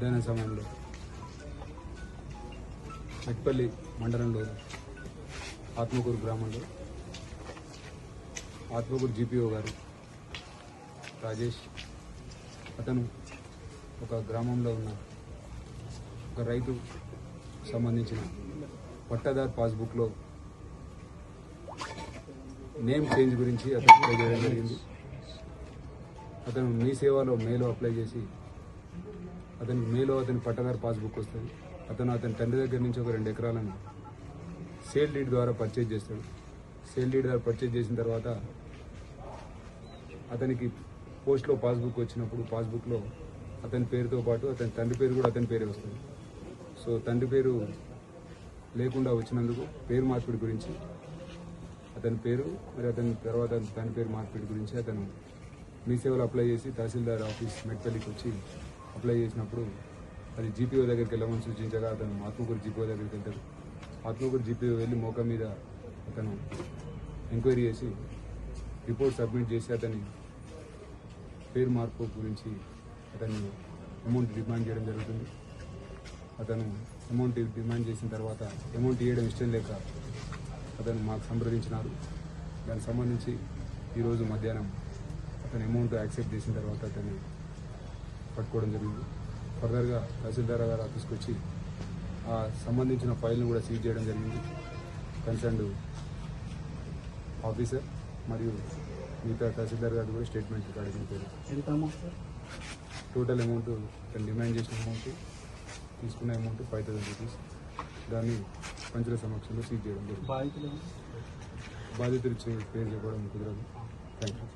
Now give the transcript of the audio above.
మధ్యాహ్నం సమయంలో మెట్పల్లి మండలంలో ఆత్మకూరు గ్రామంలో ఆత్మకూరు జీపీఓ గారు రాజేష్ అతను ఒక గ్రామంలో ఉన్న ఒక రైతు సంబంధించిన పట్టాదార్ పాస్బుక్లో నేమ్ చేంజ్ గురించి అతను అప్లై చేయడం జరిగింది. అతను మీ సేవలో మేలో అప్లై చేసి అతనికి మేలో అతని పట్టాదార్ పాస్బుక్ వస్తుంది. అతని తండ్రి దగ్గర నుంచి ఒక 2 ఎకరాలను సేల్ డీడ్ ద్వారా పర్చేజ్ చేస్తాడు. సేల్ డీడ్ ద్వారా పర్చేజ్ చేసిన తర్వాత అతనికి పోస్ట్లో పాస్బుక్ వచ్చినప్పుడు పాస్బుక్లో అతని పేరుతో పాటు అతని తండ్రి పేరు కూడా అతని పేరే వస్తుంది. సో తండ్రి పేరు లేకుండా వచ్చినందుకు పేరు మార్పిడి గురించి అతని పేరు మరి అతని తర్వాత తన పేరు మార్పిడి గురించి అతను మీ సేవలో అప్లై చేసి తహసీల్దార్ ఆఫీస్ మెట్పల్లికి వచ్చి అప్లై చేసినప్పుడు అది జీపీఓ దగ్గరికి వెళ్ళమని సూచించగా అతను ఆత్మకూరు జీపీఓ దగ్గరికి వెళ్తాడు. ఆత్మకూరు జీపీఓ వెళ్ళి మోకా మీద అతను ఎంక్వైరీ చేసి రిపోర్ట్ సబ్మిట్ చేసి అతని పేరు మార్పు గురించి అతన్ని అమౌంట్ డిమాండ్ చేయడం జరుగుతుంది. అతను అమౌంట్ డిమాండ్ చేసిన తర్వాత అమౌంట్ ఇవ్వడం ఇష్టం లేక అతను మాకు సంప్రదించినారు. దానికి సంబంధించి ఈరోజు మధ్యాహ్నం అతను అమౌంట్ యాక్సెప్ట్ చేసిన తర్వాత అతన్ని పట్టుకోవడం జరిగింది. ఫర్దర్గా తహసీల్దార్ గారు ఆఫీస్కి వచ్చి ఆ సంబంధించిన ఫైల్ను కూడా సీజ్ చేయడం జరిగింది. కన్సర్న్డ్ ఆఫీసర్ మరియు మిగతా తహసీల్దార్ గారు కూడా స్టేట్మెంట్ రికార్డింగ్ చేశారు. టోటల్ అమౌంట్ అతను డిమాండ్ చేసిన అమౌంట్ తీసుకున్న అమౌంట్ 5,000 రూపీస్. దాన్ని పంచుల సమక్షంలో సీజ్ చేయడం జరిగింది. బాధితులు పేరు చెప్పడం కుదరదు. Thank you.